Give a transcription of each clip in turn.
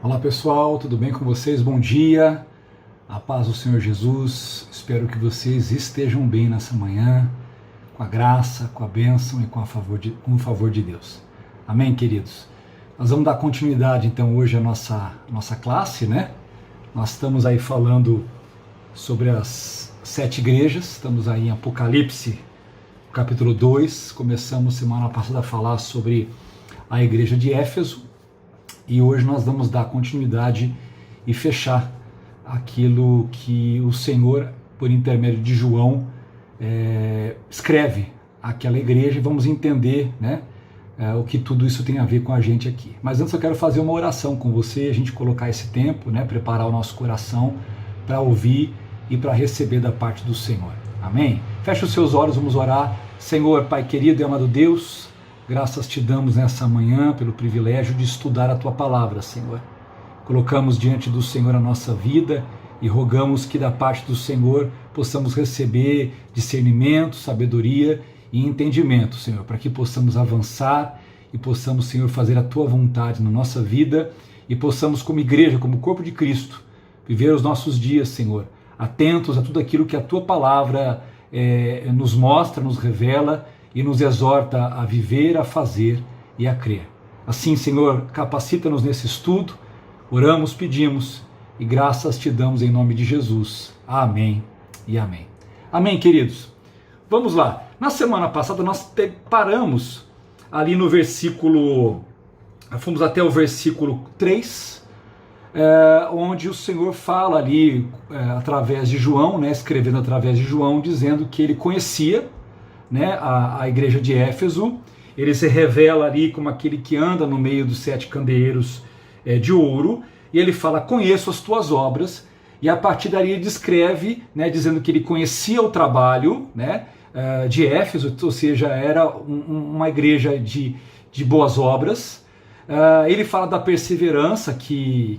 Olá pessoal, tudo bem com vocês? Bom dia, a paz do Senhor Jesus. Espero que vocês estejam bem nessa manhã, com a graça, com a bênção e com o favor de Deus. Amém, queridos? Nós vamos dar continuidade então hoje à nossa classe, né? Nós estamos aí falando sobre as 7 igrejas, estamos aí em Apocalipse, capítulo 2, começamos semana passada a falar sobre a igreja de Éfeso, e hoje nós vamos dar continuidade e fechar aquilo que o Senhor, por intermédio de João, escreve àquela igreja, e vamos entender, né, o que tudo isso tem a ver com a gente aqui. Mas antes eu quero fazer uma oração com você, a gente colocar esse tempo, né, preparar o nosso coração para ouvir e para receber da parte do Senhor. Amém? Feche os seus olhos, vamos orar. Senhor, Pai querido e amado Deus, graças te damos nessa manhã pelo privilégio de estudar a Tua palavra, Senhor. Colocamos diante do Senhor a nossa vida e rogamos que da parte do Senhor possamos receber discernimento, sabedoria e entendimento, Senhor, para que possamos avançar e possamos, Senhor, fazer a Tua vontade na nossa vida e possamos, como igreja, como corpo de Cristo, viver os nossos dias, Senhor, atentos a tudo aquilo que a Tua palavra nos mostra, nos revela e nos exorta a viver, a fazer e a crer. Assim, Senhor, capacita-nos nesse estudo, oramos, pedimos e graças te damos em nome de Jesus. Amém e amém. Amém, queridos? Vamos lá. Na semana passada nós paramos ali no versículo, fomos até o versículo 3, onde o Senhor fala ali através de João, né, escrevendo através de João, dizendo que ele conhecia, né, a igreja de Éfeso. Ele se revela ali como aquele que anda no meio dos 7 candeeiros de ouro, e ele fala: conheço as tuas obras, e a partir daí ele descreve, né, dizendo que ele conhecia o trabalho, né, de Éfeso, ou seja, era uma igreja de boas obras. Ele fala da perseverança que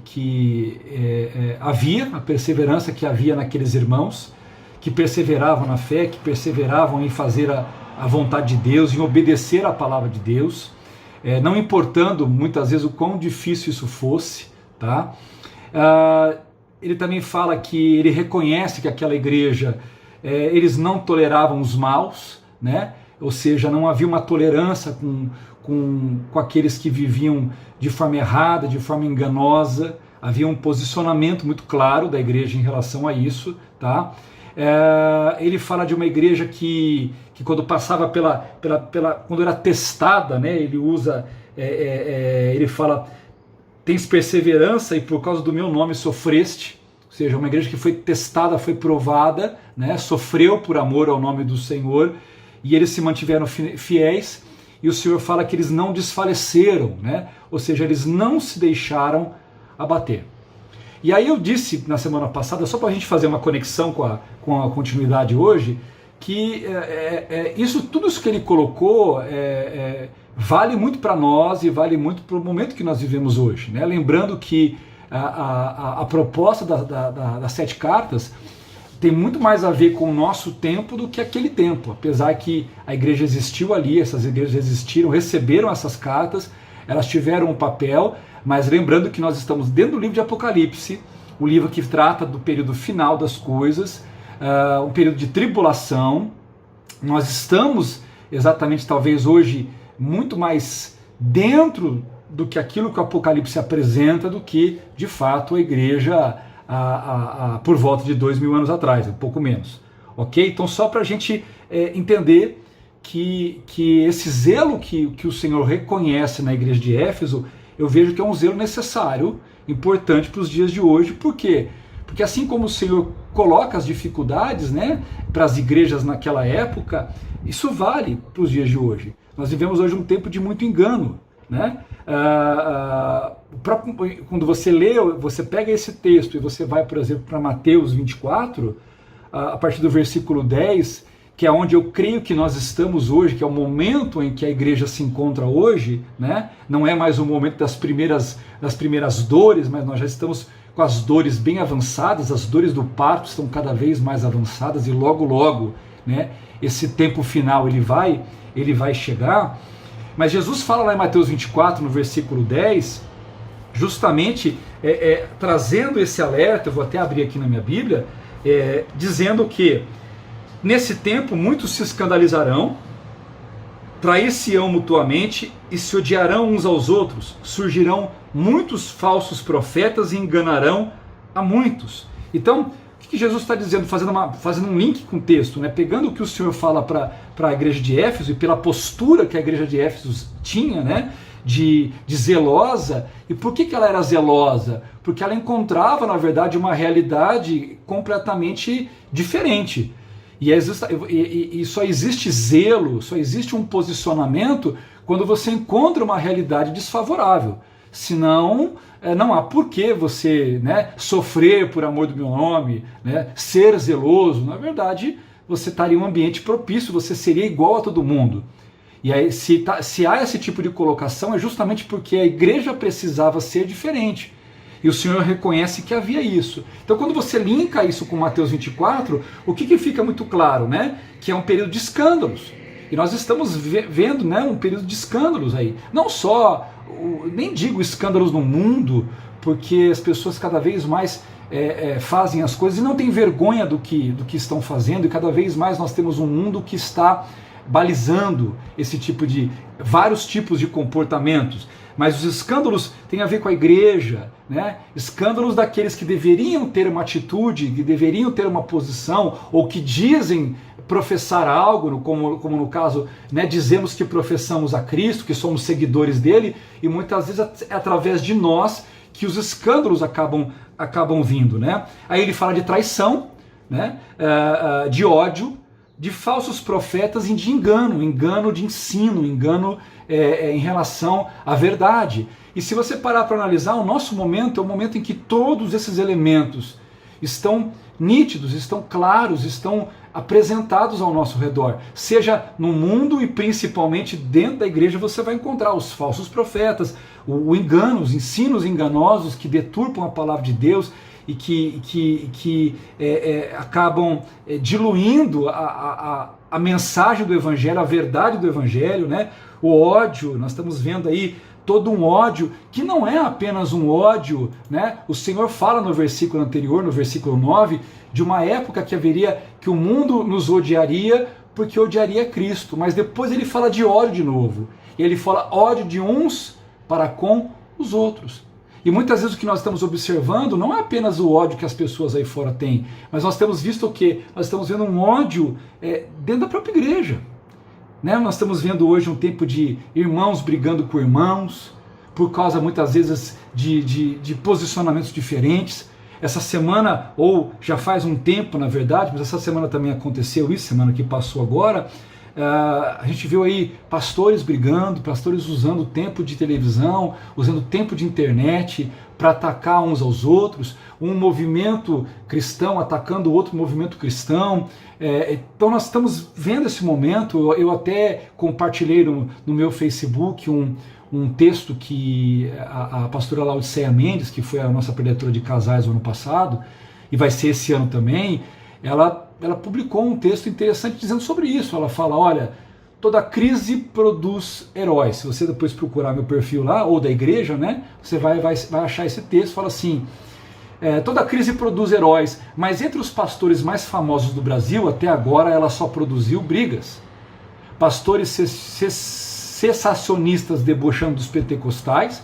havia naqueles irmãos, que perseveravam na fé, que perseveravam em fazer a vontade de Deus, em obedecer à palavra de Deus, não importando muitas vezes o quão difícil isso fosse, tá? Ele também fala que ele reconhece que aquela igreja, eles não toleravam os maus, né? Ou seja, não havia uma tolerância com aqueles que viviam de forma errada, de forma enganosa. Havia um posicionamento muito claro da igreja em relação a isso, tá? Ele fala de uma igreja que quando passava quando era testada, né, ele usa, ele fala: tens perseverança e por causa do meu nome sofreste. Ou seja, uma igreja que foi testada, foi provada, né, sofreu por amor ao nome do Senhor, e eles se mantiveram fiéis, e o Senhor fala que eles não desfaleceram, né, ou seja, eles não se deixaram abater. E aí eu disse na semana passada, só para a gente fazer uma conexão com a continuidade hoje, que tudo isso que ele colocou vale muito para nós e vale muito para o momento que nós vivemos hoje, né? Lembrando que a proposta das 7 cartas tem muito mais a ver com o nosso tempo do que aquele tempo, apesar que a igreja existiu ali, essas igrejas existiram, receberam essas cartas, elas tiveram um papel. Mas lembrando que nós estamos dentro do livro de Apocalipse, o livro que trata do período final das coisas, um período de tribulação. Nós estamos exatamente, talvez hoje, muito mais dentro do que aquilo que o Apocalipse apresenta do que, de fato, a igreja por volta de 2000 anos atrás, um pouco menos. Ok? Então, só para a gente entender que esse zelo que o Senhor reconhece na igreja de Éfeso, eu vejo que é um zelo necessário, importante para os dias de hoje. Por quê? Porque assim como o Senhor coloca as dificuldades, né, para as igrejas naquela época, isso vale para os dias de hoje. Nós vivemos hoje um tempo de muito engano, né? Quando você lê, você pega esse texto e você vai, por exemplo, para Mateus 24, a partir do versículo 10, que é onde eu creio que nós estamos hoje, que é o momento em que a igreja se encontra hoje, né? Não é mais o momento das primeiras dores, mas nós já estamos com as dores bem avançadas, as dores do parto estão cada vez mais avançadas, e logo, né, esse tempo final ele vai chegar. Mas Jesus fala lá em Mateus 24, no versículo 10, justamente trazendo esse alerta. Eu vou até abrir aqui na minha Bíblia, dizendo que nesse tempo muitos se escandalizarão, trair-se-ão mutuamente e se odiarão uns aos outros. Surgirão muitos falsos profetas e enganarão a muitos. Então, o que Jesus está dizendo, fazendo um link com o texto, né? Pegando o que o Senhor fala para a igreja de Éfeso e pela postura que a igreja de Éfeso tinha, né? De zelosa. E por que ela era zelosa? Porque ela encontrava, na verdade, uma realidade completamente diferente. E só existe zelo, só existe um posicionamento quando você encontra uma realidade desfavorável. Senão, não há por que você, né, sofrer por amor do meu nome, né, ser zeloso. Na verdade, você estaria em um ambiente propício, você seria igual a todo mundo. E aí, se há esse tipo de colocação, é justamente porque a igreja precisava ser diferente. E o Senhor reconhece que havia isso. Então, quando você linka isso com Mateus 24, o que fica muito claro, né? Que é um período de escândalos. E nós estamos vendo, né, um período de escândalos aí. Não só, nem digo escândalos no mundo, porque as pessoas cada vez mais fazem as coisas e não têm vergonha do que estão fazendo, e cada vez mais nós temos um mundo que está balizando vários tipos de comportamentos. Mas os escândalos têm a ver com a igreja, né? Escândalos daqueles que deveriam ter uma atitude, que deveriam ter uma posição, ou que dizem professar algo, como no caso, né, dizemos que professamos a Cristo, que somos seguidores dele, e muitas vezes é através de nós que os escândalos acabam vindo, né? Aí ele fala de traição, né? De ódio, de falsos profetas e de engano de ensino, engano em relação à verdade. E se você parar para analisar, o nosso momento é o momento em que todos esses elementos estão nítidos, estão claros, estão apresentados ao nosso redor. Seja no mundo e principalmente dentro da igreja, você vai encontrar os falsos profetas, o engano, os ensinos enganosos que deturpam a palavra de Deus e que acabam diluindo a mensagem do Evangelho, a verdade do Evangelho, né? O ódio, nós estamos vendo aí todo um ódio, que não é apenas um ódio, né? O Senhor fala no versículo anterior, no versículo 9, de uma época que o mundo nos odiaria porque odiaria Cristo, mas depois ele fala de ódio de novo, e ele fala ódio de uns para com os outros. E muitas vezes o que nós estamos observando não é apenas o ódio que as pessoas aí fora têm, mas nós temos visto o quê? Nós estamos vendo um ódio dentro da própria igreja. Né? Nós estamos vendo hoje um tempo de irmãos brigando com irmãos, por causa muitas vezes de posicionamentos diferentes. Essa semana, ou já faz um tempo na verdade, mas essa semana também aconteceu isso, semana que passou agora, a gente viu aí pastores brigando, pastores usando o tempo de televisão, usando o tempo de internet para atacar uns aos outros, um movimento cristão atacando outro movimento cristão. Então nós estamos vendo esse momento. Eu até compartilhei no meu Facebook um texto que a pastora Laudiceia Mendes, que foi a nossa preletora de casais no ano passado, e vai ser esse ano também, ela publicou um texto interessante dizendo sobre isso. Ela fala, olha, toda crise produz heróis. Se você depois procurar meu perfil lá, ou da igreja, né, você vai achar esse texto. Fala assim, toda crise produz heróis, mas entre os pastores mais famosos do Brasil, até agora ela só produziu brigas. Pastores cessacionistas debochando dos pentecostais,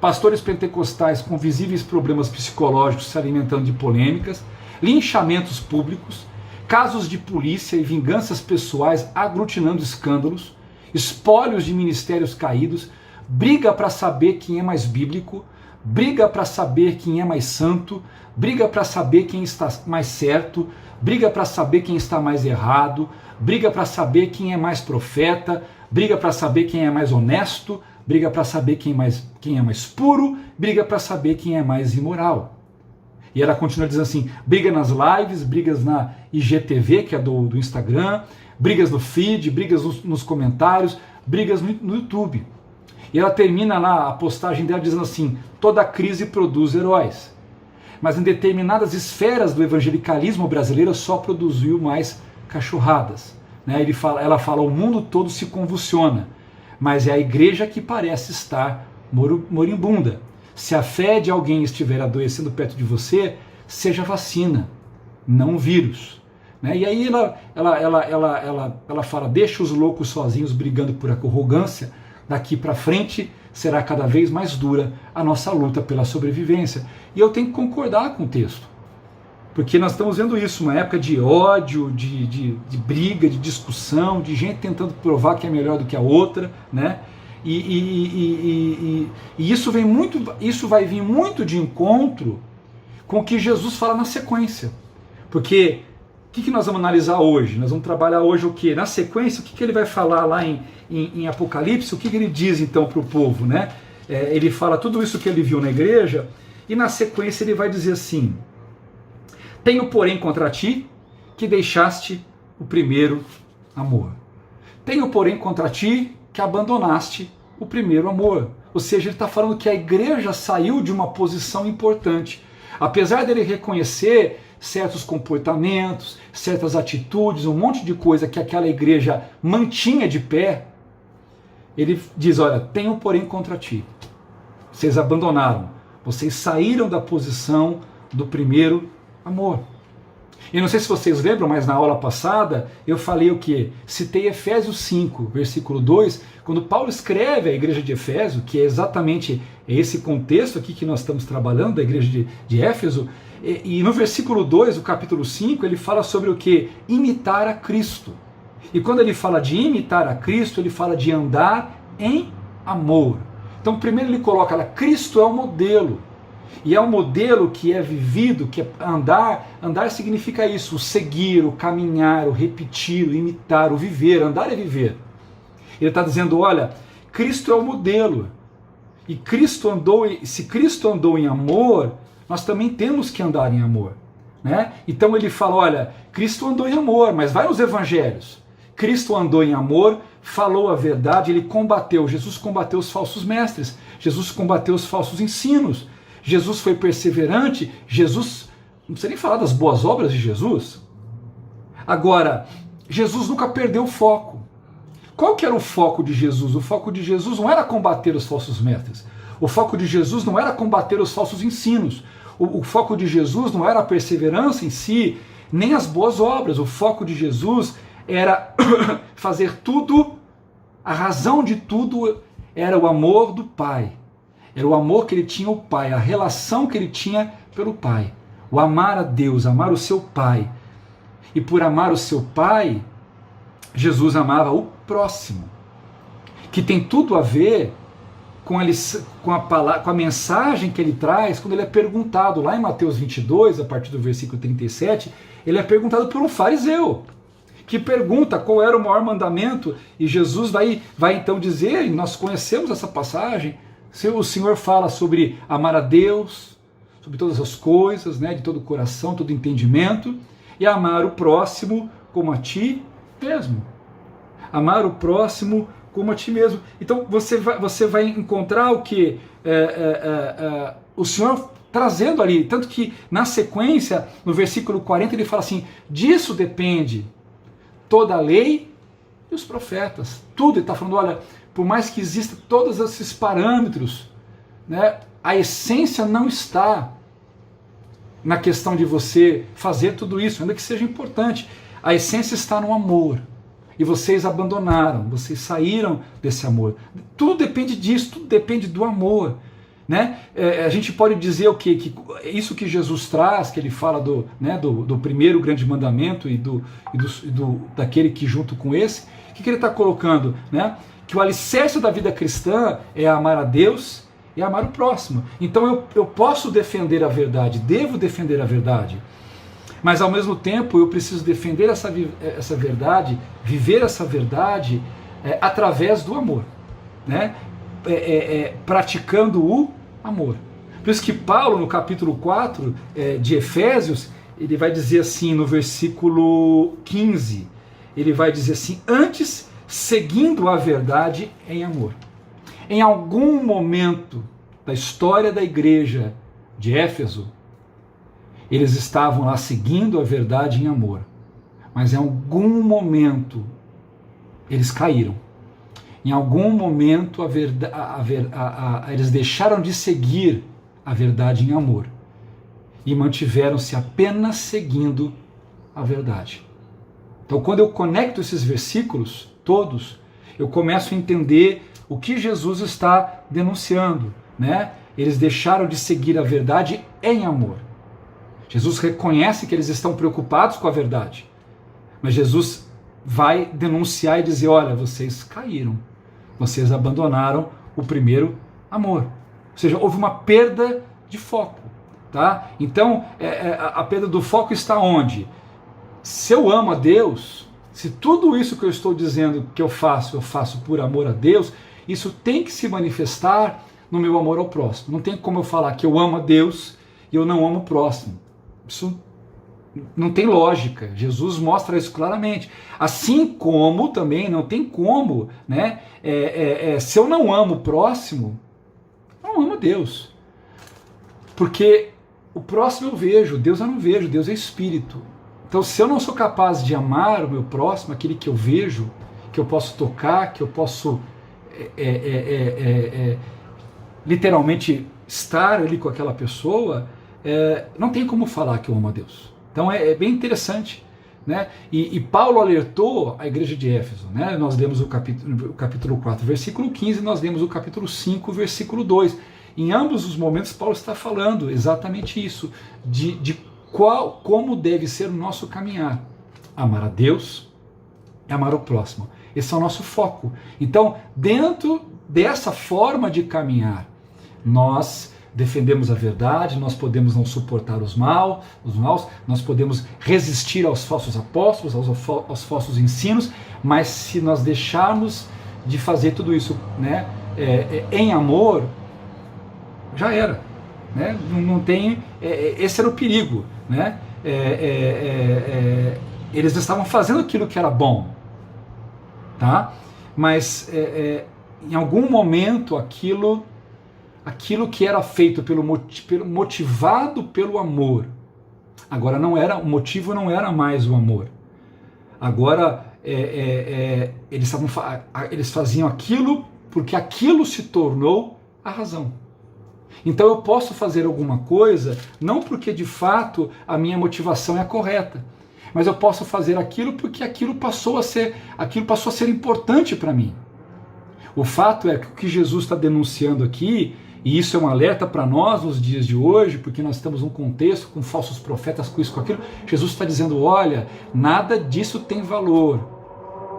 pastores pentecostais com visíveis problemas psicológicos se alimentando de polêmicas, linchamentos públicos, casos de polícia e vinganças pessoais aglutinando escândalos, espólios de ministérios caídos, briga para saber quem é mais bíblico, briga para saber quem é mais santo, briga para saber quem está mais certo, briga para saber quem está mais errado, briga para saber quem é mais profeta, briga para saber quem é mais honesto, briga para saber quem é mais puro, briga para saber quem é mais imoral. E ela continua dizendo assim, briga nas lives, brigas na IGTV, que é do Instagram, brigas no feed, brigas nos comentários, brigas no YouTube. E ela termina lá a postagem dela dizendo assim, toda crise produz heróis. Mas em determinadas esferas do evangelicalismo brasileiro só produziu mais cachorradas. Né? Ela fala, o mundo todo se convulsiona, mas é a igreja que parece estar moribunda. Se a fé de alguém estiver adoecendo perto de você, seja vacina, não vírus. Né? E aí ela fala, deixa os loucos sozinhos brigando por arrogância, daqui para frente será cada vez mais dura a nossa luta pela sobrevivência. E eu tenho que concordar com o texto, porque nós estamos vendo isso, uma época de ódio, de briga, de discussão, de gente tentando provar que é melhor do que a outra, né? E isso vai vir muito de encontro com o que Jesus fala na sequência. Porque o que nós vamos analisar hoje? Nós vamos trabalhar hoje o que? Na sequência, o que ele vai falar lá em Apocalipse? O que ele diz então para o povo, né? Ele fala tudo isso que ele viu na igreja, e na sequência ele vai dizer assim: tenho, porém, contra ti que deixaste o primeiro amor. Tenho, porém, contra ti que abandonaste o primeiro amor. Ou seja, ele está falando que a igreja saiu de uma posição importante. Apesar dele reconhecer certos comportamentos, certas atitudes, um monte de coisa que aquela igreja mantinha de pé, ele diz, olha, tenho, porém, contra ti. Vocês abandonaram, vocês saíram da posição do primeiro amor. E não sei se vocês lembram, mas na aula passada eu falei o quê? Citei Efésios 5, versículo 2, quando Paulo escreve à igreja de Efésio, que é exatamente esse contexto aqui que nós estamos trabalhando, da igreja de Éfeso, e no versículo 2 do capítulo 5, ele fala sobre o quê? Imitar a Cristo. E quando ele fala de imitar a Cristo, ele fala de andar em amor. Então primeiro ele coloca, Cristo é o modelo. E é um modelo que é vivido, que é andar. Andar significa isso, o seguir, o caminhar, o repetir, o imitar, o viver. Andar é viver. Ele está dizendo, olha, Cristo é o modelo. E se Cristo andou em amor, nós também temos que andar em amor. Né? Então ele fala, olha, Cristo andou em amor, mas vai nos evangelhos. Cristo andou em amor, falou a verdade, Jesus combateu os falsos mestres, Jesus combateu os falsos ensinos. Jesus foi perseverante, Jesus, não precisa nem falar das boas obras de Jesus. Agora, Jesus nunca perdeu o foco. Qual que era o foco de Jesus? O foco de Jesus não era combater os falsos mestres. O foco de Jesus não era combater os falsos ensinos. O foco de Jesus não era a perseverança em si, nem as boas obras. O foco de Jesus era fazer tudo, a razão de tudo era o amor do Pai. Era o amor que ele tinha ao Pai, a relação que ele tinha pelo Pai. O amar a Deus, amar o seu Pai. E por amar o seu Pai, Jesus amava o próximo. Que tem tudo a ver com a mensagem que ele traz quando ele é perguntado. Lá em Mateus 22, a partir do versículo 37, ele é perguntado por um fariseu, que pergunta qual era o maior mandamento. E Jesus vai então dizer, e nós conhecemos essa passagem, o Senhor fala sobre amar a Deus, sobre todas as coisas, né, de todo o coração, todo o entendimento, e amar o próximo como a ti mesmo. Amar o próximo como a ti mesmo. Então você vai encontrar o que? O Senhor trazendo ali, tanto que na sequência, no versículo 40, ele fala assim, disso depende toda a lei e os profetas. Tudo, ele está falando, olha, por mais que existam todos esses parâmetros, né, a essência não está na questão de você fazer tudo isso, ainda que seja importante. A essência está no amor. E vocês abandonaram, vocês saíram desse amor. Tudo depende disso, tudo depende do amor. Né? A gente pode dizer o quê? Que isso que Jesus traz, que ele fala do primeiro grande mandamento e daquele que junto com esse, o que ele está colocando? Né? Que o alicerce da vida cristã é amar a Deus e amar o próximo. Então eu posso defender a verdade, devo defender a verdade, mas ao mesmo tempo eu preciso defender essa verdade, viver essa verdade através do amor, né? Praticando o amor. Por isso que Paulo, no capítulo 4 de Efésios, ele vai dizer assim, no versículo 15, ele vai dizer assim, antes, seguindo a verdade em amor. Em algum momento da história da igreja de Éfeso, eles estavam lá seguindo a verdade em amor, mas em algum momento eles caíram. Em algum momento eles deixaram de seguir a verdade em amor e mantiveram-se apenas seguindo a verdade. Então, quando eu conecto esses versículos todos, eu começo a entender o que Jesus está denunciando, né? Eles deixaram de seguir a verdade em amor. Jesus reconhece que eles estão preocupados com a verdade, mas Jesus vai denunciar e dizer: olha, vocês caíram, vocês abandonaram o primeiro amor. Ou seja, houve uma perda de foco, tá? Então, a perda do foco está onde? Se eu amo a Deus, se tudo isso que eu estou dizendo que eu faço por amor a Deus, isso tem que se manifestar no meu amor ao próximo. Não tem como eu falar que eu amo a Deus e eu não amo o próximo. Isso não tem lógica. Jesus mostra isso claramente. Assim como também não tem como, né? Se eu não amo o próximo, eu não amo Deus. Porque o próximo eu vejo, Deus eu não vejo, Deus é espírito. Então, se eu não sou capaz de amar o meu próximo, aquele que eu vejo, que eu posso tocar, que eu posso literalmente estar ali com aquela pessoa, não tem como falar que eu amo a Deus. Então é bem interessante, né? E Paulo alertou a igreja de Éfeso, né? Nós lemos o capítulo 4, versículo 15, nós lemos o capítulo 5, versículo 2. Em ambos os momentos, Paulo está falando exatamente isso, de como deve ser o nosso caminhar. Amar a Deus e amar o próximo. Esse é o nosso foco. Então, dentro dessa forma de caminhar, nós defendemos a verdade, nós podemos não suportar os maus, nós podemos resistir aos falsos apóstolos, aos falsos ensinos, mas se nós deixarmos de fazer tudo isso, né, em amor, já era. Né? Não tem, esse era o perigo. Né? Eles estavam fazendo aquilo que era bom, tá? Mas em algum momento aquilo que era feito motivado pelo amor, agora não era, o motivo não era mais o amor. Agora eles faziam aquilo porque aquilo se tornou a razão. Então eu posso fazer alguma coisa não porque de fato a minha motivação é a correta, mas eu posso fazer aquilo porque aquilo passou a ser importante para mim. O fato é que o que Jesus está denunciando aqui, e isso é um alerta para nós nos dias de hoje, porque nós estamos num contexto com falsos profetas, com isso, com aquilo, Jesus está dizendo: olha, nada disso tem valor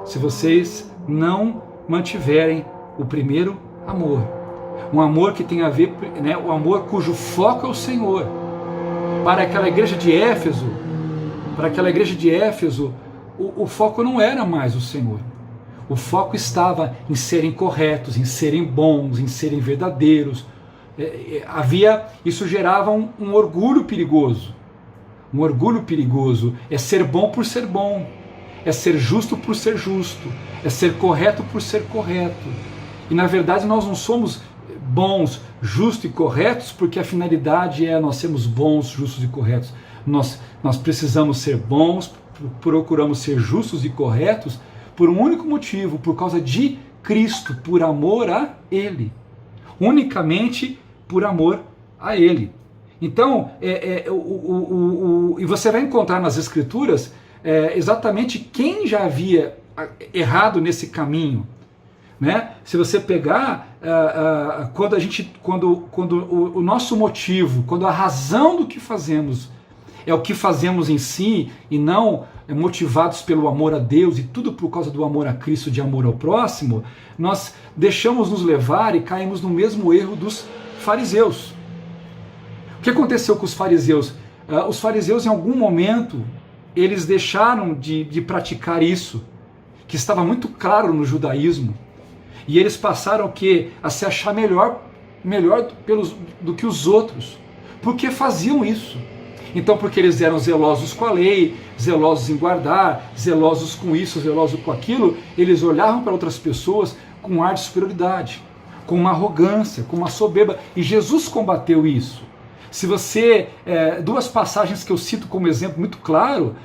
se vocês não mantiverem o primeiro amor. Um amor que tem a ver, né, o amor cujo foco é o Senhor. Para aquela igreja de Éfeso, o foco não era mais o Senhor. O foco estava em serem corretos, em serem bons, em serem verdadeiros. Isso gerava um orgulho perigoso. Um orgulho perigoso é ser bom por ser bom, é ser justo por ser justo, é ser correto por ser correto. E na verdade nós não somos bons, justos e corretos porque a finalidade é nós sermos bons, justos e corretos. Nós precisamos ser bons, procuramos ser justos e corretos por um único motivo, por causa de Cristo, por amor a Ele. Unicamente por amor a Ele. Então, e você vai encontrar nas Escrituras exatamente quem já havia errado nesse caminho. Né? Se você pegar quando o nosso motivo, quando a razão do que fazemos é o que fazemos em si e não motivados pelo amor a Deus e tudo por causa do amor a Cristo, de amor ao próximo, nós deixamos nos levar e caímos no mesmo erro dos fariseus. O que aconteceu com os fariseus? Os fariseus, em algum momento, eles deixaram de praticar isso, que estava muito claro no judaísmo, e eles passaram a se achar melhor do que os outros, porque faziam isso. Então, porque eles eram zelosos com a lei, zelosos em guardar, zelosos com isso, zelosos com aquilo, eles olhavam para outras pessoas com um ar de superioridade, com uma arrogância, com uma soberba, e Jesus combateu isso. Se você, duas passagens que eu cito como exemplo muito claro,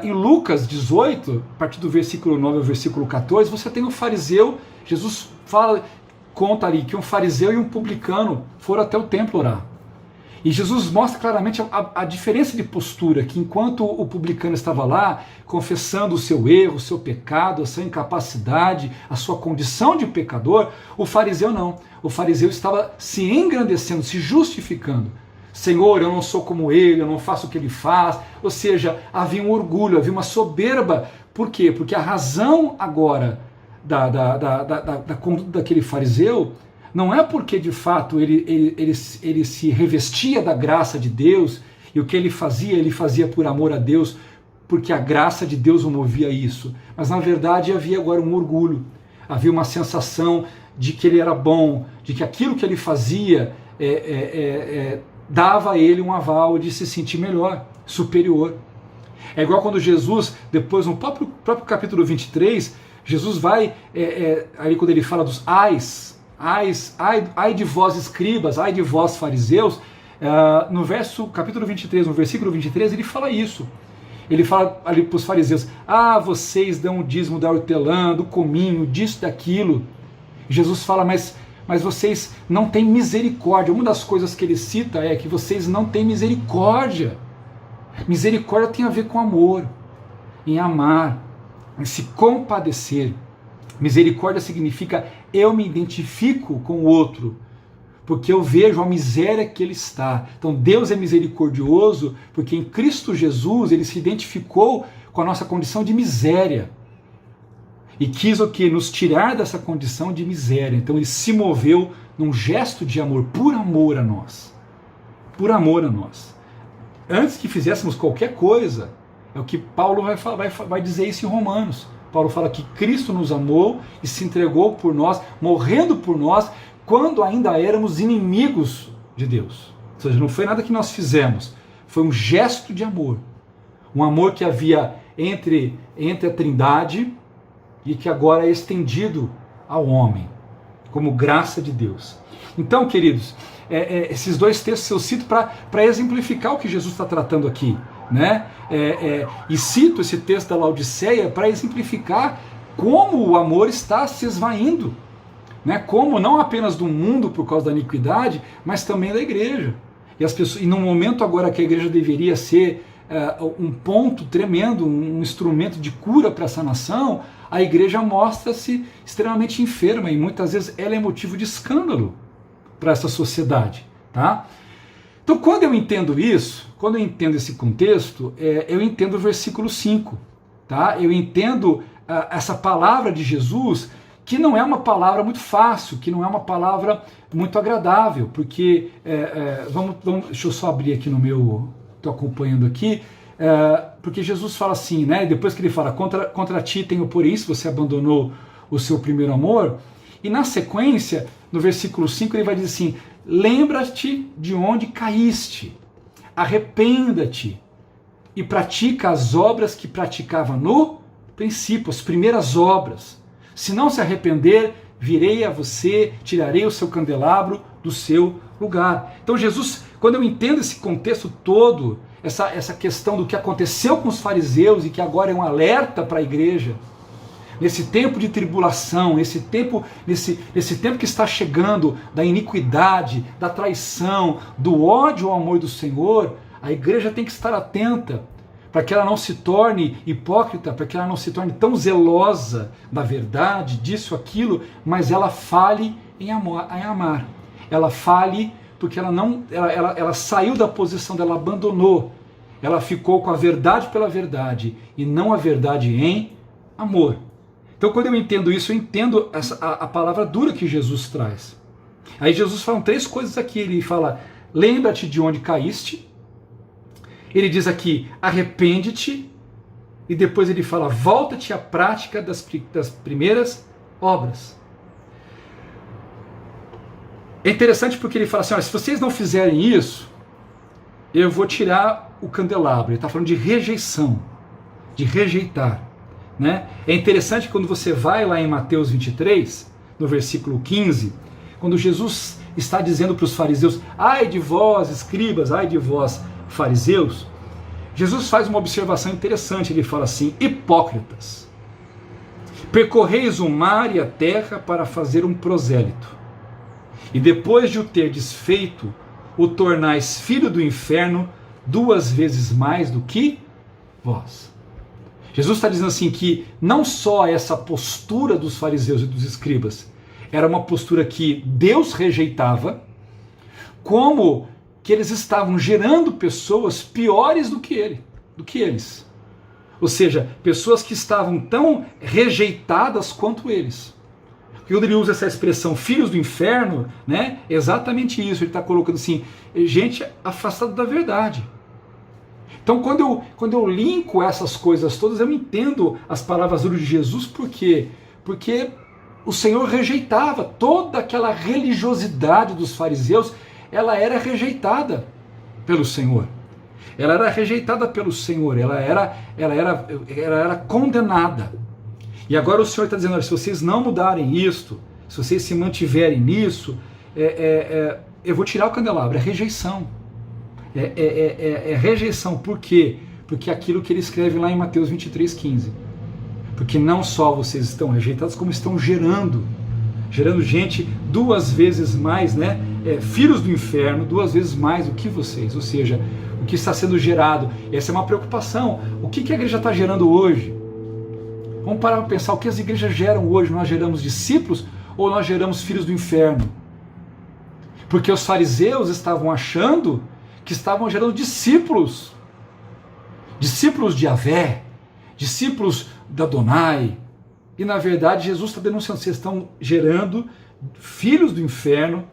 em Lucas 18, a partir do versículo 9 ao versículo 14, você tem um fariseu, Jesus conta ali que um fariseu e um publicano foram até o templo orar. E Jesus mostra claramente a diferença de postura, que enquanto o publicano estava lá, confessando o seu erro, o seu pecado, a sua incapacidade, a sua condição de pecador, o fariseu não. O fariseu estava se engrandecendo, se justificando. Senhor, eu não sou como ele, eu não faço o que ele faz. Ou seja, havia um orgulho, havia uma soberba. Por quê? Porque a razão agora da conduta daquele fariseu não é porque de fato ele se revestia da graça de Deus e o que ele fazia por amor a Deus, porque a graça de Deus o movia a isso. Mas na verdade havia agora um orgulho, havia uma sensação de que ele era bom, de que aquilo que ele fazia dava a ele um aval de se sentir melhor, superior. É igual quando Jesus, depois no próprio capítulo 23, Jesus vai, ali quando ele fala dos ai de vós escribas, ai de vós fariseus, no capítulo 23, no versículo 23, ele fala isso. Ele fala ali para os fariseus, vocês dão o dízimo da hortelã, do cominho, disso, daquilo. Jesus fala, mas vocês não têm misericórdia. Uma das coisas que ele cita é que vocês não têm misericórdia. Misericórdia tem a ver com amor, em amar, em se compadecer. Misericórdia significa eu me identifico com o outro, porque eu vejo a miséria que ele está. Então Deus é misericordioso porque em Cristo Jesus ele se identificou com a nossa condição de miséria e quis o quê? Nos tirar dessa condição de miséria. Então ele se moveu num gesto de amor, por amor a nós. Por amor a nós. Antes que fizéssemos qualquer coisa, é o que Paulo vai dizer isso em Romanos. Paulo fala que Cristo nos amou e se entregou por nós, morrendo por nós, quando ainda éramos inimigos de Deus. Ou seja, não foi nada que nós fizemos, foi um gesto de amor. Um amor que havia entre a Trindade e que agora é estendido ao homem, como graça de Deus. Então, queridos, esses dois textos eu cito para exemplificar o que Jesus está tratando aqui. Né? E cito esse texto da Laodiceia para exemplificar como o amor está se esvaindo, né? Como não apenas do mundo por causa da iniquidade, mas também da igreja. E no momento agora que a igreja deveria ser um ponto tremendo, um instrumento de cura para essa nação, a igreja mostra-se extremamente enferma e muitas vezes ela é motivo de escândalo para essa sociedade, tá? Então, quando eu entendo isso, quando eu entendo esse contexto, eu entendo o versículo 5. Tá? Eu entendo essa palavra de Jesus, que não é uma palavra muito fácil, que não é uma palavra muito agradável, porque, deixa eu só abrir aqui no meu, estou acompanhando aqui, porque Jesus fala assim, né? Depois que ele fala, contra ti tenho por isso, você abandonou o seu primeiro amor, e na sequência, no versículo 5, ele vai dizer assim, lembra-te de onde caíste, arrependa-te e pratica as obras que praticava no princípio, as primeiras obras. Se não se arrepender, virei a você, tirarei o seu candelabro do seu lugar. Então Jesus, quando eu entendo esse contexto todo, essa questão do que aconteceu com os fariseus e que agora é um alerta para a igreja, nesse tempo de tribulação, nesse tempo que está chegando da iniquidade, da traição, do ódio ao amor do Senhor, a igreja tem que estar atenta para que ela não se torne hipócrita, para que ela não se torne tão zelosa da verdade, disso, aquilo, mas ela fale em amar. Ela fale porque ela saiu da posição dela, abandonou. Ela ficou com a verdade pela verdade e não a verdade em amor. Então, quando eu entendo isso, eu entendo a palavra dura que Jesus traz. Aí Jesus fala 3 coisas aqui. Ele fala, lembra-te de onde caíste. Ele diz aqui, arrepende-te. E depois ele fala, volta-te à prática das primeiras obras. É interessante porque ele fala assim, olha, se vocês não fizerem isso, eu vou tirar o candelabro. Ele está falando de rejeição, de rejeitar. Né? É interessante quando você vai lá em Mateus 23, no versículo 15, quando Jesus está dizendo para os fariseus, ai de vós, escribas, ai de vós, fariseus, Jesus faz uma observação interessante, ele fala assim, hipócritas, percorreis o mar e a terra para fazer um prosélito, e depois de o terdes feito, o tornais filho do inferno 2 vezes mais do que vós. Jesus está dizendo assim que não só essa postura dos fariseus e dos escribas era uma postura que Deus rejeitava, como que eles estavam gerando pessoas piores do que eles. Ou seja, pessoas que estavam tão rejeitadas quanto eles. Quando ele usa essa expressão filhos do inferno, né, é exatamente isso, ele está colocando assim, gente afastada da verdade. Então quando eu linko essas coisas todas, eu entendo as palavras de Jesus, por quê? Porque o Senhor rejeitava toda aquela religiosidade dos fariseus, ela era rejeitada pelo Senhor. Ela era rejeitada pelo Senhor, ela era condenada. E agora o Senhor está dizendo, olha, se vocês não mudarem isto, se vocês se mantiverem nisso, eu vou tirar o candelabro, é rejeição. É rejeição, por quê? Porque aquilo que ele escreve lá em Mateus 23,15. Porque não só vocês estão rejeitados, como estão gerando gente 2 vezes mais, né? Filhos do inferno, 2 vezes mais do que vocês. Ou seja, o que está sendo gerado, essa é uma preocupação. O que a igreja está gerando hoje? Vamos parar para pensar, o que as igrejas geram hoje? Nós geramos discípulos ou nós geramos filhos do inferno? Porque os fariseus estavam achando que estavam gerando discípulos de Yahvé, discípulos da Adonai, e na verdade Jesus está denunciando, vocês estão gerando filhos do inferno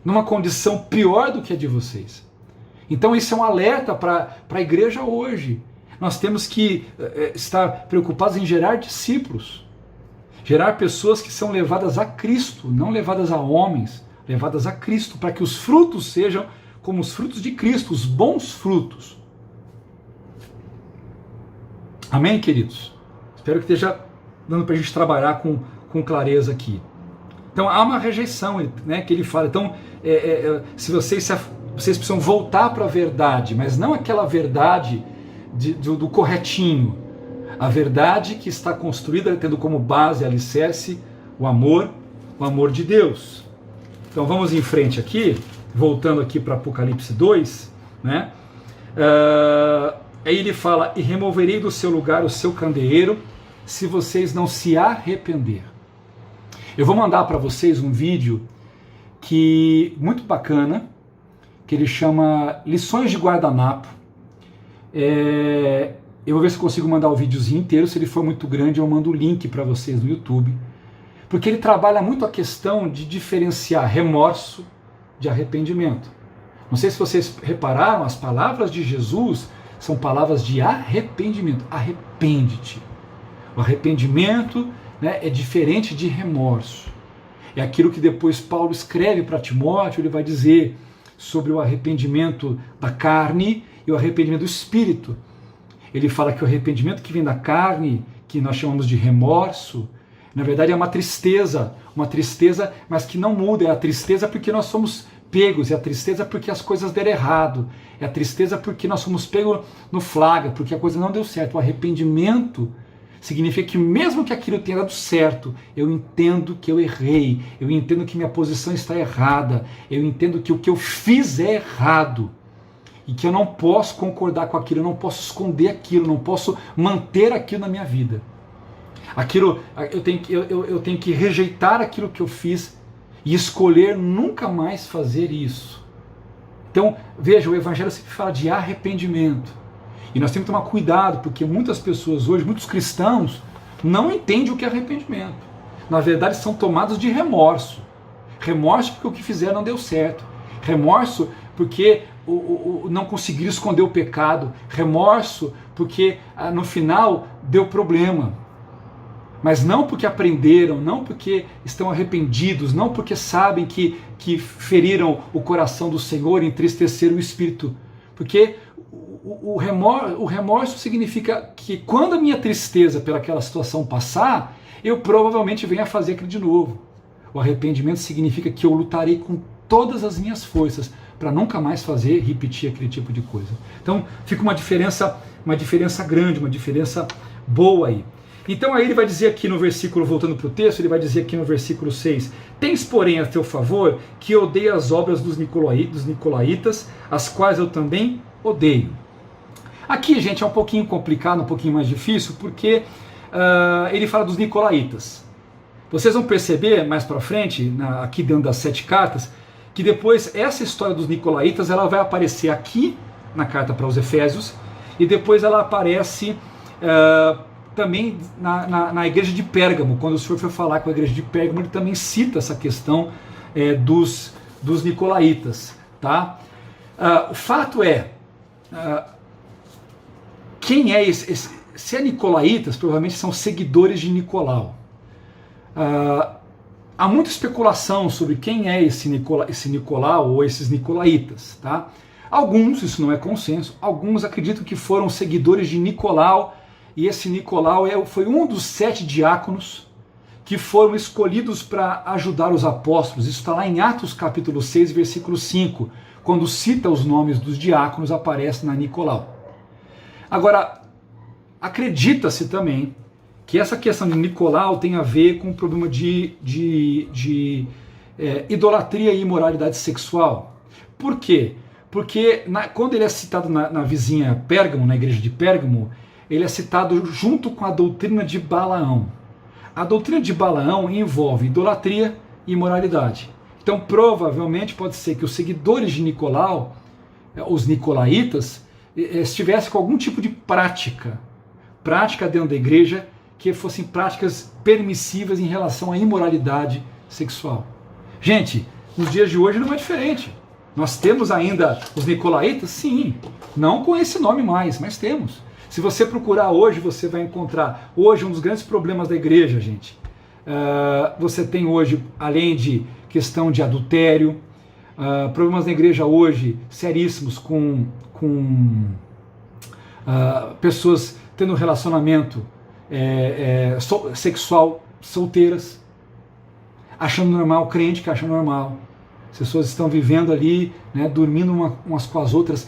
numa condição pior do que a de vocês. Então isso é um alerta para a igreja hoje. Nós temos que estar preocupados em gerar discípulos, gerar pessoas que são levadas a Cristo, não levadas a homens, levadas a Cristo, para que os frutos sejam como os frutos de Cristo, os bons frutos. Amém, queridos? Espero que esteja dando para a gente trabalhar com clareza aqui. Então há uma rejeição, né, que ele fala. Então, se vocês precisam voltar para a verdade, mas não aquela verdade do corretinho. A verdade que está construída tendo como base, alicerce, o amor de Deus. Então vamos em frente aqui, voltando aqui para Apocalipse 2, né? Aí ele fala, e removerei do seu lugar o seu candeeiro, se vocês não se arrepender. Eu vou mandar para vocês um vídeo muito bacana, que ele chama Lições de Guardanapo. Eu vou ver se consigo mandar o videozinho inteiro, se ele for muito grande eu mando o link para vocês no YouTube, porque ele trabalha muito a questão de diferenciar remorso de arrependimento. Não sei se vocês repararam, as palavras de Jesus são palavras de arrependimento. Arrepende-te. O arrependimento, né, é diferente de remorso. É aquilo que depois Paulo escreve para Timóteo, ele vai dizer sobre o arrependimento da carne e o arrependimento do espírito. Ele fala que o arrependimento que vem da carne, que nós chamamos de remorso, na verdade é uma tristeza, mas que não muda. É a tristeza porque nós somos pegos, é a tristeza porque as coisas deram errado, é a tristeza porque nós somos pegos no flagra, porque a coisa não deu certo. O arrependimento significa que mesmo que aquilo tenha dado certo, eu entendo que eu errei, eu entendo que minha posição está errada, eu entendo que o que eu fiz é errado, e que eu não posso concordar com aquilo, eu não posso esconder aquilo, não posso manter aquilo na minha vida. Eu tenho que rejeitar aquilo que eu fiz e escolher nunca mais fazer isso. Então, veja, o Evangelho sempre fala de arrependimento. E nós temos que tomar cuidado, porque muitas pessoas hoje, muitos cristãos, não entendem o que é arrependimento. Na verdade, são tomados de remorso. Remorso porque o que fizeram não deu certo. Remorso porque não conseguiram esconder o pecado. Remorso porque no final deu problema. Mas não porque aprenderam, não porque estão arrependidos, não porque sabem que feriram o coração do Senhor, entristeceram o Espírito. Porque o remorso significa que quando a minha tristeza pelaquela situação passar, eu provavelmente venha a fazer aquilo de novo. O arrependimento significa que eu lutarei com todas as minhas forças para nunca mais repetir aquele tipo de coisa. Então fica uma diferença grande, uma diferença boa aí. Então aí ele vai dizer aqui no versículo, voltando para o texto, ele vai dizer aqui no versículo 6, tens porém a teu favor que eu odeio as obras dos nicolaítas, as quais eu também odeio. Aqui, gente, é um pouquinho complicado, um pouquinho mais difícil, porque ele fala dos nicolaítas. Vocês vão perceber mais para frente, aqui dentro das 7 cartas, que depois essa história dos nicolaítas ela vai aparecer aqui na carta para os Efésios, e depois ela aparece também na igreja de Pérgamo. Quando o Senhor foi falar com a igreja de Pérgamo, ele também cita essa questão dos nicolaítas. Tá? O fato é, quem é esse? Se é nicolaítas, provavelmente são seguidores de Nicolau. Há muita especulação sobre quem é esse Nicolau ou esses nicolaítas. Tá? Alguns, isso não é consenso, alguns acreditam que foram seguidores de Nicolau, e esse Nicolau foi um dos 7 diáconos que foram escolhidos para ajudar os apóstolos. Isso está lá em Atos capítulo 6, versículo 5, quando cita os nomes dos diáconos, aparece na Nicolau. Agora, acredita-se também que essa questão de Nicolau tem a ver com o problema de idolatria e imoralidade sexual. Por quê? Porque quando ele é citado na vizinha Pérgamo, na igreja de Pérgamo, ele é citado junto com a doutrina de Balaão. A doutrina de Balaão envolve idolatria e imoralidade. Então, provavelmente, pode ser que os seguidores de Nicolau, os nicolaítas, estivessem com algum tipo de prática dentro da igreja, que fossem práticas permissivas em relação à imoralidade sexual. Gente, nos dias de hoje não é diferente. Nós temos ainda os nicolaítas? Sim, não com esse nome mais, mas temos. Se você procurar hoje, você vai encontrar. Hoje, um dos grandes problemas da igreja, gente, você tem hoje, além de questão de adultério, problemas na igreja hoje seríssimos com pessoas tendo relacionamento sexual solteiras, achando normal, crente que acha normal. As pessoas estão vivendo ali, né, dormindo umas com as outras,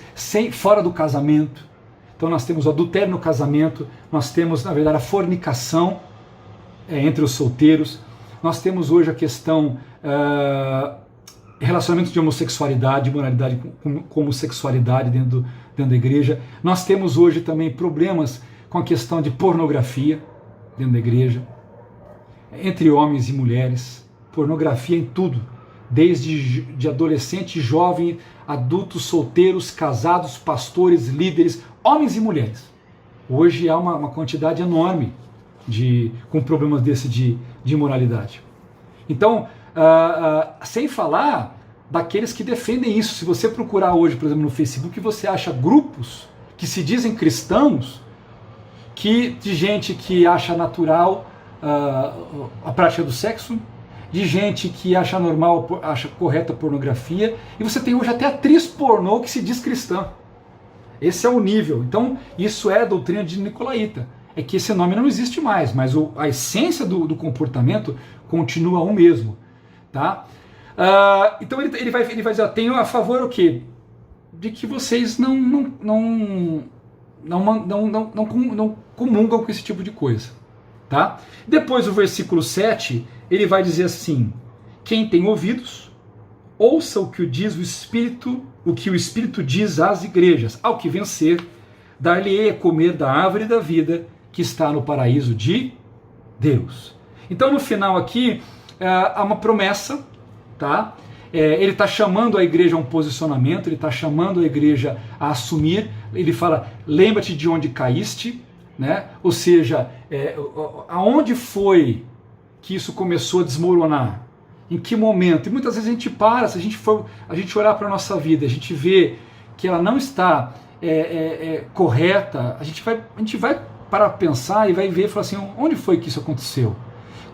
fora do casamento. Então nós temos o adultério no casamento, nós temos, na verdade, a fornicação entre os solteiros, nós temos hoje a questão relacionamentos de homossexualidade, moralidade com homossexualidade dentro da igreja. Nós temos hoje também problemas com a questão de pornografia dentro da igreja, entre homens e mulheres, pornografia em tudo, desde de adolescente, jovem, adultos, solteiros, casados, pastores, líderes, homens e mulheres. Hoje há uma quantidade enorme com problemas desse de imoralidade. Então, sem falar daqueles que defendem isso. Se você procurar hoje, por exemplo, no Facebook, você acha grupos que se dizem cristãos, de gente que acha natural a prática do sexo, de gente que acha normal, acha correta a pornografia, e você tem hoje até atriz pornô que se diz cristã. Esse é o nível. Então, isso é a doutrina de Nicolaíta. É que esse nome não existe mais, mas a essência do comportamento continua o mesmo. Tá? Então ele vai dizer, tenho a favor o quê? De que vocês não comungam com esse tipo de coisa. Tá? Depois, o versículo 7, ele vai dizer assim: quem tem ouvidos, ouça o que diz o Espírito, o que o Espírito diz às igrejas. Ao que vencer, dar-lhe-ei a comer da árvore da vida que está no paraíso de Deus. Então, no final aqui, há uma promessa, tá? Ele está chamando a igreja a um posicionamento, ele está chamando a igreja a assumir. Ele fala, lembra-te de onde caíste, né? Ou seja, aonde foi que isso começou a desmoronar? Em que momento? E muitas vezes a gente para, se a gente olhar para a nossa vida, a gente vê que ela não está correta, a gente vai parar para pensar e vai ver e falar assim, onde foi que isso aconteceu?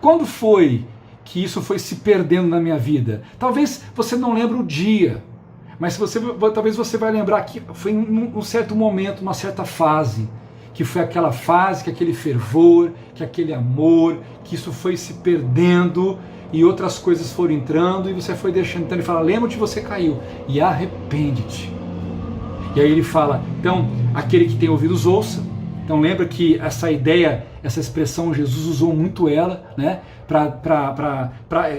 Quando foi que isso foi se perdendo na minha vida? Talvez você não lembre o dia, mas talvez você vai lembrar que foi em um certo momento, uma certa fase, que foi aquela fase, que aquele fervor, que aquele amor, que isso foi se perdendo e outras coisas foram entrando e você foi deixando. Então ele fala, lembra-te que você caiu e arrepende-te. E aí ele fala, então, aquele que tem ouvidos ouça. Então lembra que essa ideia, essa expressão, Jesus usou muito ela, né?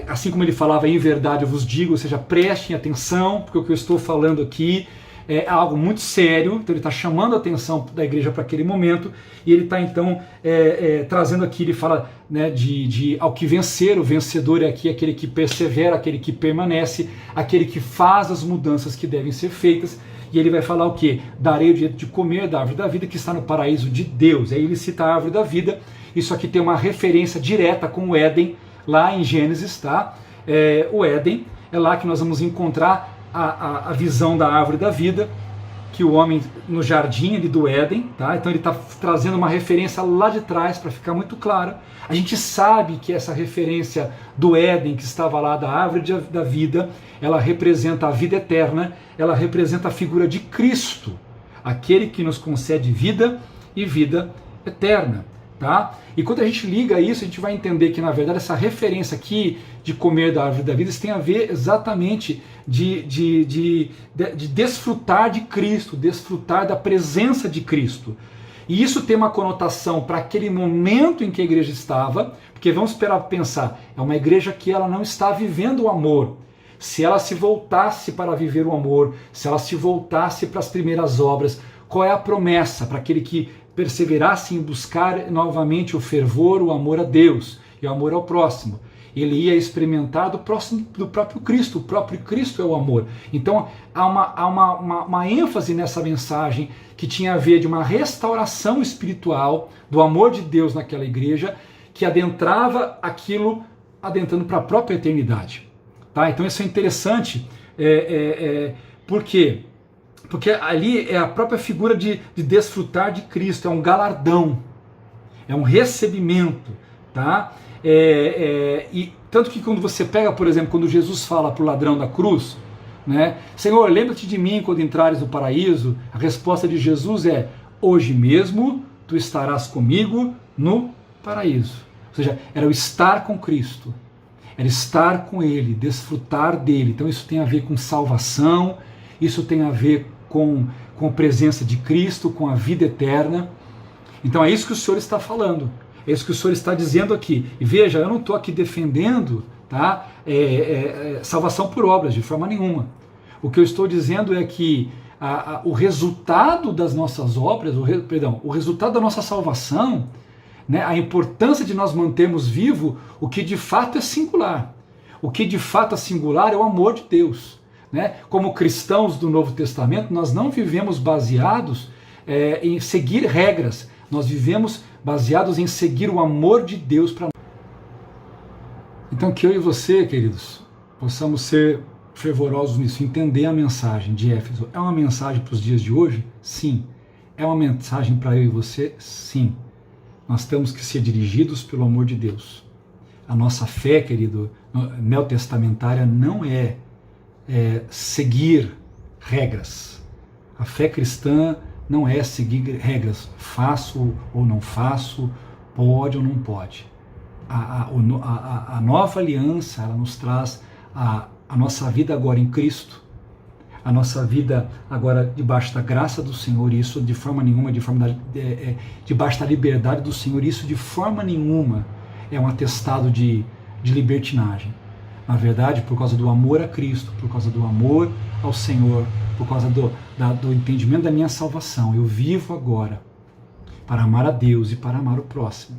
Assim como ele falava, em verdade eu vos digo, ou seja, prestem atenção, porque o que eu estou falando aqui é algo muito sério. Então ele está chamando a atenção da igreja para aquele momento, e ele está então trazendo aqui, ele fala, né, ao que vencer. O vencedor é aqui aquele que persevera, aquele que permanece, aquele que faz as mudanças que devem ser feitas. E ele vai falar o quê? Darei o direito de comer da árvore da vida que está no paraíso de Deus. Aí ele cita a árvore da vida. Isso aqui tem uma referência direta com o Éden, lá em Gênesis, tá? O Éden, é lá que nós vamos encontrar a visão da árvore da vida, que o homem no jardim ali do Éden, tá? Então ele está trazendo uma referência lá de trás para ficar muito claro. A gente sabe que essa referência do Éden, que estava lá, da árvore da vida, ela representa a vida eterna, ela representa a figura de Cristo, aquele que nos concede vida e vida eterna. Tá? E quando a gente liga isso, a gente vai entender que, na verdade, essa referência aqui de comer da árvore da vida, isso tem a ver exatamente de desfrutar de Cristo, desfrutar da presença de Cristo. E isso tem uma conotação para aquele momento em que a igreja estava, porque vamos esperar pensar, é uma igreja que ela não está vivendo o amor. Se ela se voltasse para viver o amor, se ela se voltasse para as primeiras obras, qual é a promessa para aquele que perseverasse em buscar novamente o fervor, o amor a Deus e o amor ao próximo? Ele ia experimentar do próprio Cristo. O próprio Cristo é o amor. Então há uma ênfase nessa mensagem que tinha a ver de uma restauração espiritual do amor de Deus naquela igreja, que adentrava aquilo, adentrando para a própria eternidade. Tá? Então isso é interessante. Por quê? Porque ali é a própria figura de desfrutar de Cristo, é um galardão, é um recebimento, tá? E tanto que quando você pega, por exemplo, quando Jesus fala para o ladrão da cruz, né, Senhor, lembra-te de mim quando entrares no paraíso, a resposta de Jesus é, hoje mesmo tu estarás comigo no paraíso. Ou seja, era o estar com Cristo, era estar com Ele, desfrutar dele. Então isso tem a ver com salvação, isso tem a ver com a presença de Cristo, com a vida eterna. Então é isso que o Senhor está falando, é isso que o Senhor está dizendo aqui. E veja, eu não estou aqui defendendo, tá, salvação por obras, de forma nenhuma. O que eu estou dizendo é que o resultado das nossas obras, o resultado da nossa salvação, né, a importância de nós mantermos vivo o que de fato é singular. O que de fato é singular é o amor de Deus. Né? Como cristãos do Novo Testamento, nós não vivemos baseados em seguir regras, nós vivemos baseados em seguir o amor de Deus para nós. Então que eu e você, queridos, possamos ser fervorosos nisso, entender a mensagem de Éfeso. É uma mensagem para os dias de hoje? Sim. É uma mensagem para eu e você? Sim. Nós temos que ser dirigidos pelo amor de Deus. A nossa fé, querido, neotestamentária não é seguir regras. A fé cristã não é seguir regras, faço ou não faço, pode ou não pode. A nova aliança, ela nos traz a nossa vida agora em Cristo, a nossa vida agora debaixo da graça do Senhor, e isso de forma nenhuma, debaixo da liberdade do Senhor, isso de forma nenhuma é um atestado de libertinagem. Na verdade, por causa do amor a Cristo, por causa do amor ao Senhor, por causa do entendimento da minha salvação, eu vivo agora para amar a Deus e para amar o próximo.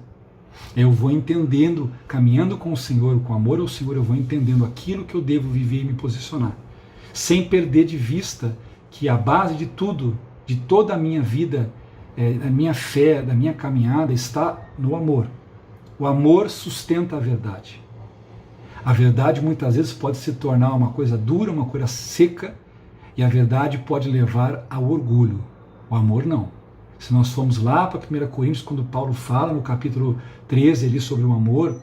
Eu vou entendendo, caminhando com o Senhor, com amor ao Senhor, eu vou entendendo aquilo que eu devo viver e me posicionar, sem perder de vista que a base de tudo, de toda a minha vida, a minha fé, da minha caminhada, está no amor. O amor sustenta a verdade. A verdade muitas vezes pode se tornar uma coisa dura, uma coisa seca, e a verdade pode levar ao orgulho. O amor não. Se nós formos lá para 1 Coríntios, quando Paulo fala no capítulo 13 ali sobre o amor,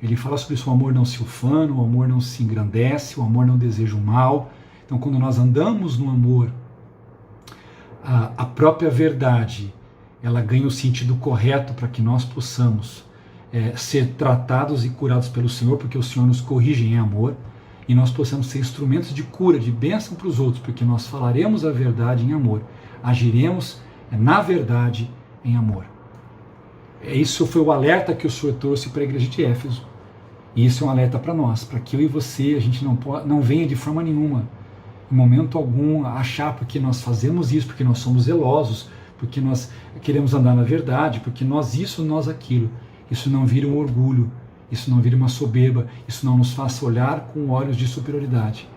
ele fala sobre isso: o amor não se ufana, o amor não se engrandece, o amor não deseja o mal. Então quando nós andamos no amor, a própria verdade ela ganha o sentido correto para que nós possamos ser tratados e curados pelo Senhor, porque o Senhor nos corrige em amor, e nós possamos ser instrumentos de cura, de bênção para os outros, porque nós falaremos a verdade em amor, agiremos na verdade em amor. Isso foi o alerta que o Senhor trouxe para a igreja de Éfeso, e isso é um alerta para nós, para que eu e você, a gente não venha de forma nenhuma, em momento algum, achar porque nós fazemos isso, porque nós somos zelosos, porque nós queremos andar na verdade, porque nós isso, nós aquilo. Isso não vira um orgulho, isso não vira uma soberba, isso não nos faça olhar com olhos de superioridade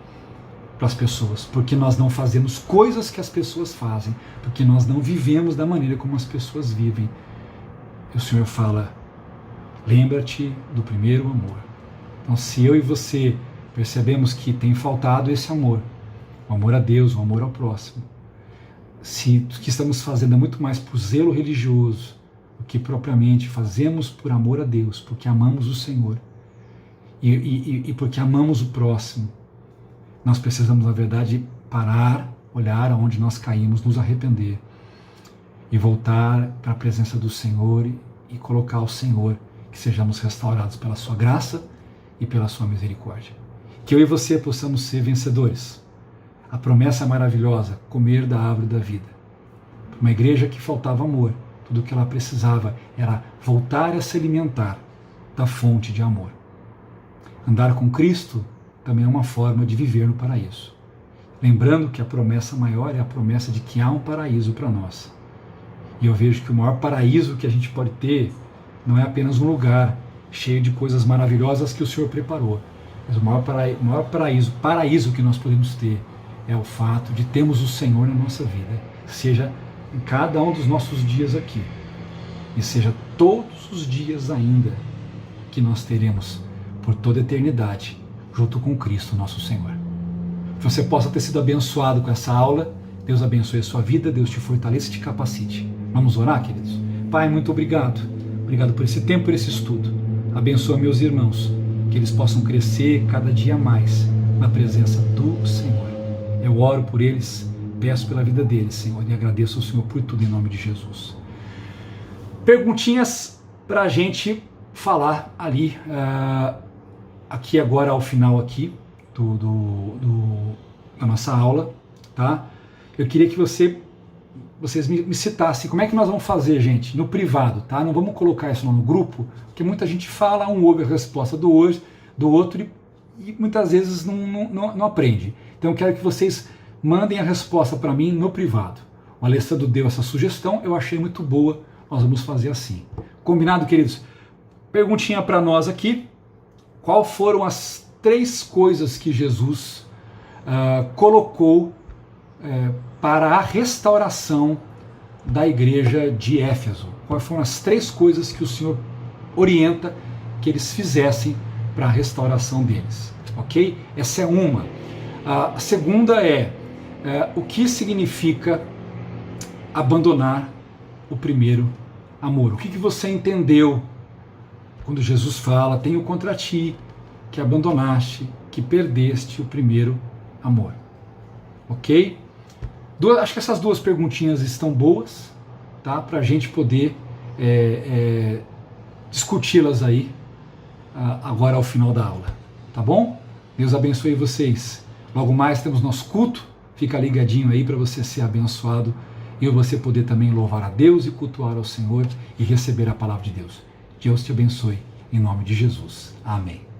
para as pessoas, porque nós não fazemos coisas que as pessoas fazem, porque nós não vivemos da maneira como as pessoas vivem. E o Senhor fala, lembra-te do primeiro amor. Então, se eu e você percebemos que tem faltado esse amor, o amor a Deus, o amor ao próximo, se o que estamos fazendo é muito mais por zelo religioso, o que propriamente fazemos por amor a Deus, porque amamos o Senhor e porque amamos o próximo, nós precisamos, na verdade, parar, olhar aonde nós caímos, nos arrepender e voltar para a presença do Senhor e colocar ao Senhor que sejamos restaurados pela sua graça e pela sua misericórdia. Que eu e você possamos ser vencedores. A promessa maravilhosa, comer da árvore da vida. Uma igreja que faltava amor. Tudo o que ela precisava era voltar a se alimentar da fonte de amor. Andar com Cristo também é uma forma de viver no paraíso. Lembrando que a promessa maior é a promessa de que há um paraíso para nós. E eu vejo que o maior paraíso que a gente pode ter não é apenas um lugar cheio de coisas maravilhosas que o Senhor preparou. Mas o maior paraíso que nós podemos ter é o fato de termos o Senhor na nossa vida. Seja em cada um dos nossos dias aqui, e seja todos os dias ainda que nós teremos por toda a eternidade, junto com Cristo nosso Senhor. Que você possa ter sido abençoado com essa aula. Deus abençoe a sua vida, Deus te fortaleça e te capacite. Vamos orar, queridos? Pai, muito obrigado. Obrigado por esse tempo, por esse estudo. Abençoa meus irmãos, que eles possam crescer cada dia mais na presença do Senhor. Eu oro por eles, peço pela vida deles, Senhor, e agradeço ao Senhor por tudo em nome de Jesus. Perguntinhas para a gente falar ali, aqui agora ao final aqui da nossa aula, tá? Eu queria que vocês me citassem como é que nós vamos fazer, gente, no privado, tá? Não vamos colocar isso no grupo, porque muita gente fala, um ouve a resposta do outro e muitas vezes não aprende. Então eu quero que vocês mandem a resposta para mim no privado. O Alessandro deu essa sugestão, eu achei muito boa, nós vamos fazer assim. Combinado, queridos? Perguntinha para nós aqui, qual foram as 3 coisas que Jesus colocou para a restauração da igreja de Éfeso? Quais foram as 3 coisas que o Senhor orienta que eles fizessem para a restauração deles? Ok? Essa é uma. A segunda o que significa abandonar o primeiro amor? O que você entendeu quando Jesus fala, tenho contra ti que abandonaste, que perdeste o primeiro amor? Ok? Acho que essas 2 perguntinhas estão boas, tá? Para a gente poder discuti-las aí agora ao final da aula. Tá bom? Deus abençoe vocês. Logo mais temos nosso culto. Fica ligadinho aí para você ser abençoado e você poder também louvar a Deus e cultuar ao Senhor e receber a palavra de Deus. Deus te abençoe, em nome de Jesus. Amém.